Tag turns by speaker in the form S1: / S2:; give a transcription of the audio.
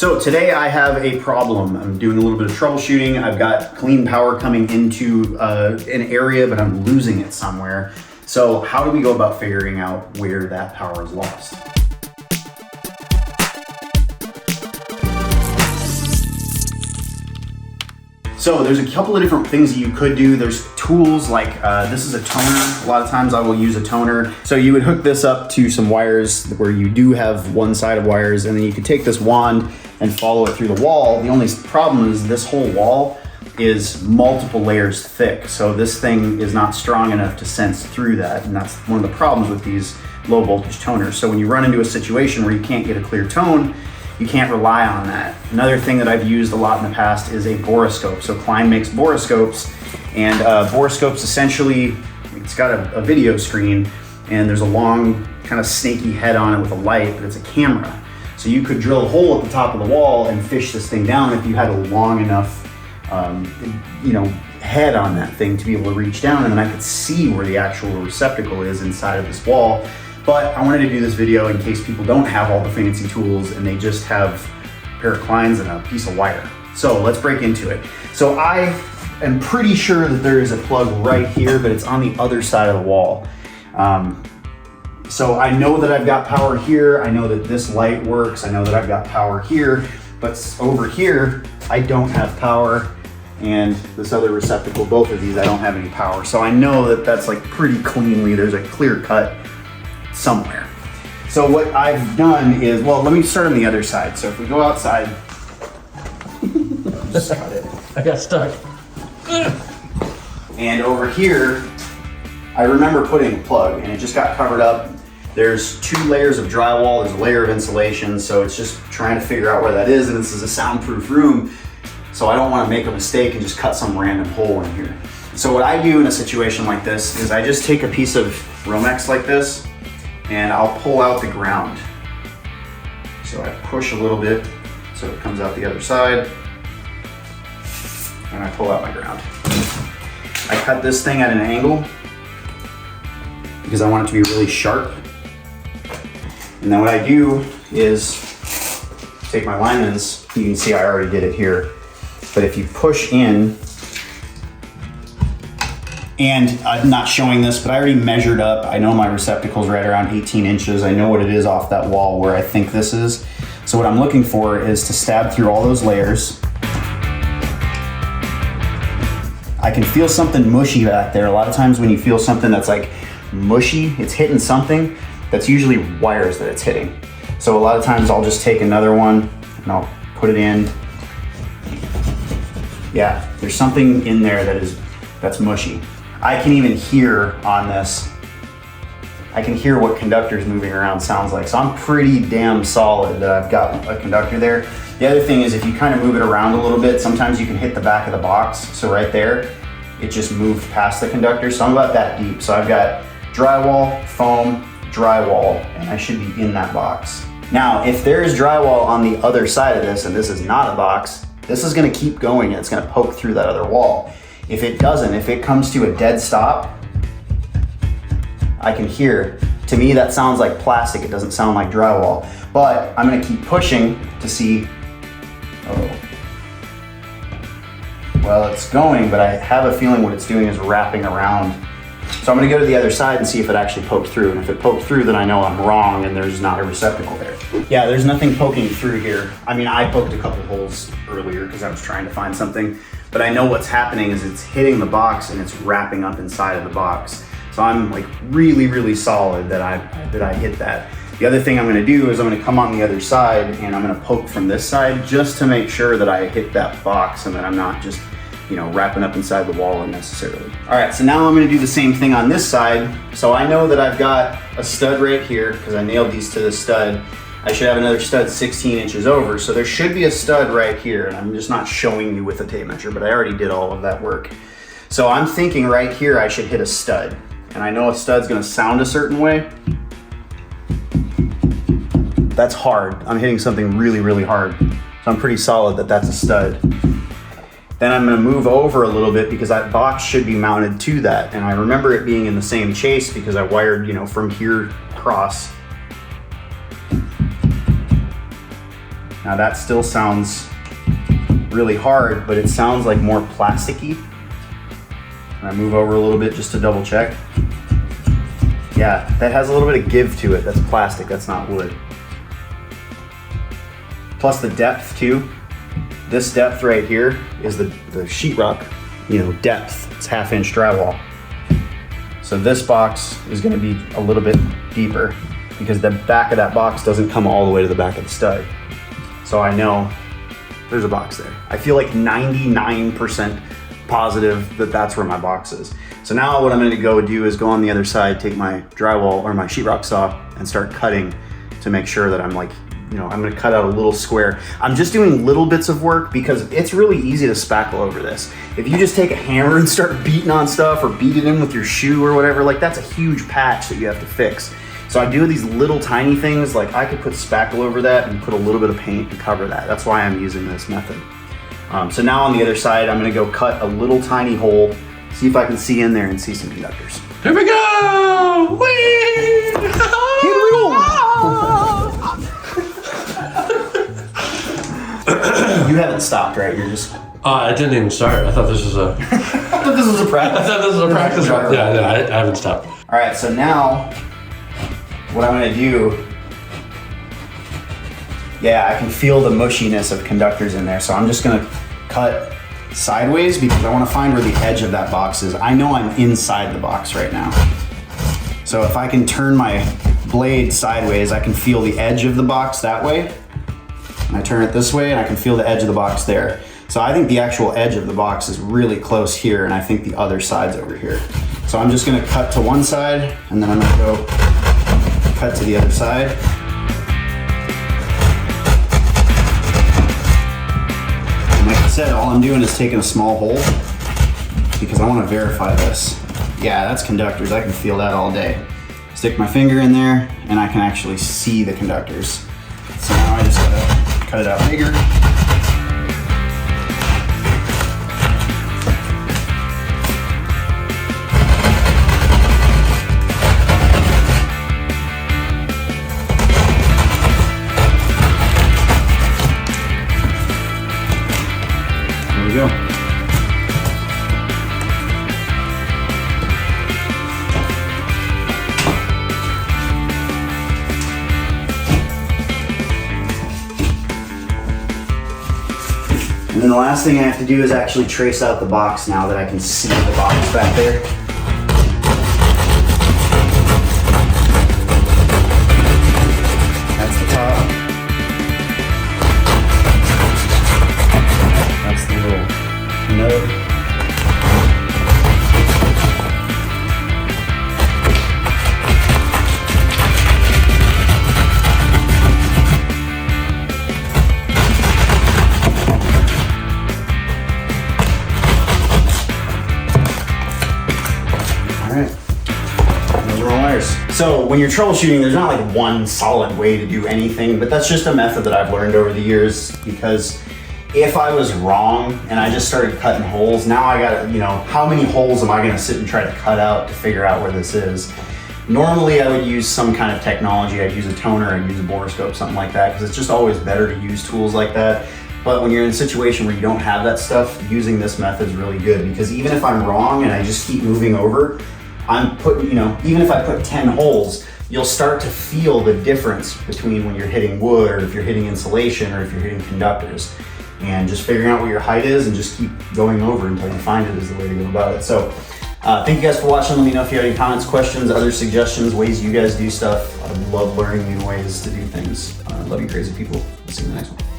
S1: So today I have a problem. I'm doing a little bit of troubleshooting. I've got clean power coming into an area, but I'm losing it somewhere. So how do we go about figuring out where that power is lost? So there's a couple of different things that you could do. There's tools like, this is a toner. A lot of times I will use a toner. So you would hook this up to some wires where you do have one side of wires, and then you could take this wand and follow it through the wall. The only problem is this whole wall is multiple layers thick. So this thing is not strong enough to sense through that. And that's one of the problems with these low voltage toners. So when you run into a situation where you can't get a clear tone, you can't rely on that. Another thing that I've used a lot in the past is a borescope. So Klein makes borescopes, and borescopes essentially, it's got a video screen, and there's a long kind of snaky head on it with a light, but it's a camera. So you could drill a hole at the top of the wall and fish this thing down if you had a long enough head on that thing to be able to reach down, and then I could see where the actual receptacle is inside of this wall. But I wanted to do this video in case people don't have all the fancy tools and they just have a pair of Kleins and a piece of wire. So let's break into it. So I am pretty sure that there is a plug right here, but it's on the other side of the wall. So I know that I've got power here. I know that this light works. I know that I've got power here, but over here, I don't have power. And this other receptacle, both of these, I don't have any power. So I know that that's like pretty cleanly, there's a clear cut somewhere. So what I've done is, well, let me start on the other side. So if we go outside, just cut it.
S2: I got stuck.
S1: And over here, I remember putting a plug and it just got covered up. There's 2 layers of drywall, there's a layer of insulation, so it's just trying to figure out where that is, and this is a soundproof room, so I don't want to make a mistake and just cut some random hole in here. So what I do in a situation like this is I just take a piece of Romex like this, and I'll pull out the ground. So I push a little bit so it comes out the other side, and I pull out my ground. I cut this thing at an angle because I want it to be really sharp. And then what I do is take my lineman's, you can see I already did it here, but if you push in, and I'm not showing this, but I already measured up. I know my receptacle's right around 18 inches. I know what it is off that wall where I think this is. So what I'm looking for is to stab through all those layers. I can feel something mushy back there. A lot of times when you feel something that's like mushy, it's hitting something, that's usually wires that it's hitting. So a lot of times I'll just take another one and I'll put it in. Yeah, there's something in there that's mushy. I can even hear on this, I can hear what conductors moving around sounds like. So I'm pretty damn solid that I've got a conductor there. The other thing is if you kind of move it around a little bit, sometimes you can hit the back of the box. So right there, it just moved past the conductor. So I'm about that deep. So I've got drywall, foam, drywall, and I should be in that box. Now, if there is drywall on the other side of this, and this is not a box, this is gonna keep going and it's gonna poke through that other wall. If it doesn't, if it comes to a dead stop, I can hear, to me that sounds like plastic, it doesn't sound like drywall. But I'm gonna keep pushing to see, oh. Well, it's going, but I have a feeling what it's doing is wrapping around. So I'm gonna go to the other side and see if it actually poked through. And if it poked through, then I know I'm wrong and there's not a receptacle there. Yeah, there's nothing poking through here. I mean, I poked a couple holes earlier because I was trying to find something, but I know what's happening is it's hitting the box and it's wrapping up inside of the box. So I'm like really, really solid that I hit that. The other thing I'm gonna do is I'm gonna come on the other side and I'm gonna poke from this side just to make sure that I hit that box and that I'm not just, wrapping up inside the wall unnecessarily. All right, so now I'm gonna do the same thing on this side. So I know that I've got a stud right here because I nailed these to the stud. I should have another stud 16 inches over. So there should be a stud right here. And I'm just not showing you with a tape measure, but I already did all of that work. So I'm thinking right here, I should hit a stud. And I know a stud's gonna sound a certain way. That's hard. I'm hitting something really, really hard. So I'm pretty solid that that's a stud. Then I'm gonna move over a little bit because that box should be mounted to that. And I remember it being in the same chase because I wired, from here across. Now that still sounds really hard, but it sounds like more plasticky. And I move over a little bit just to double check. Yeah, that has a little bit of give to it. That's plastic, that's not wood. Plus the depth too. This depth right here is the sheetrock, depth. It's 1/2 inch drywall. So this box is gonna be a little bit deeper because the back of that box doesn't come all the way to the back of the stud. So I know there's a box there. I feel like 99% positive that that's where my box is. So now what I'm gonna go do is go on the other side, take my drywall or my sheetrock saw and start cutting to make sure that I'm like, I'm gonna cut out a little square. I'm just doing little bits of work because it's really easy to spackle over this. If you just take a hammer and start beating on stuff or beat it in with your shoe or whatever, like that's a huge patch that you have to fix. So I do these little tiny things, like I could put spackle over that and put a little bit of paint and cover that. That's why I'm using this method. So now on the other side, I'm gonna go cut a little tiny hole, see if I can see in there and see some conductors.
S2: Here we go! Whee!
S1: Here we go! You haven't stopped, right? You're just...
S2: I didn't even start. I thought this was a...
S1: I thought this was a practice.
S2: I thought this was a practice one. Yeah, I haven't stopped.
S1: All right, so now what I'm gonna do, I can feel the mushiness of conductors in there. So I'm just gonna cut sideways because I wanna find where the edge of that box is. I know I'm inside the box right now. So if I can turn my blade sideways, I can feel the edge of the box that way. And I turn it this way and I can feel the edge of the box there. So I think the actual edge of the box is really close here and I think the other side's over here. So I'm just gonna cut to one side and then I'm gonna go cut to the other side. And like I said, all I'm doing is taking a small hole because I wanna verify this. Yeah, that's conductors, I can feel that all day. Stick my finger in there and I can actually see the conductors. So now I just gotta cut it out bigger. There we go. And then the last thing I have to do is actually trace out the box now that I can see the box back there. That's the top. That's the little node. So when you're troubleshooting, there's not like one solid way to do anything, but that's just a method that I've learned over the years because if I was wrong and I just started cutting holes, now I gotta, how many holes am I gonna sit and try to cut out to figure out where this is? Normally I would use some kind of technology. I'd use a toner, I'd use a borescope, something like that, because it's just always better to use tools like that. But when you're in a situation where you don't have that stuff, using this method is really good because even if I'm wrong and I just keep moving over, I'm putting, even if I put 10 holes, you'll start to feel the difference between when you're hitting wood or if you're hitting insulation or if you're hitting conductors. And just figuring out what your height is and just keep going over until you find it is the way to go about it. So thank you guys for watching. Let me know if you have any comments, questions, other suggestions, ways you guys do stuff. I love learning new ways to do things. Love you crazy people. See you in the next one.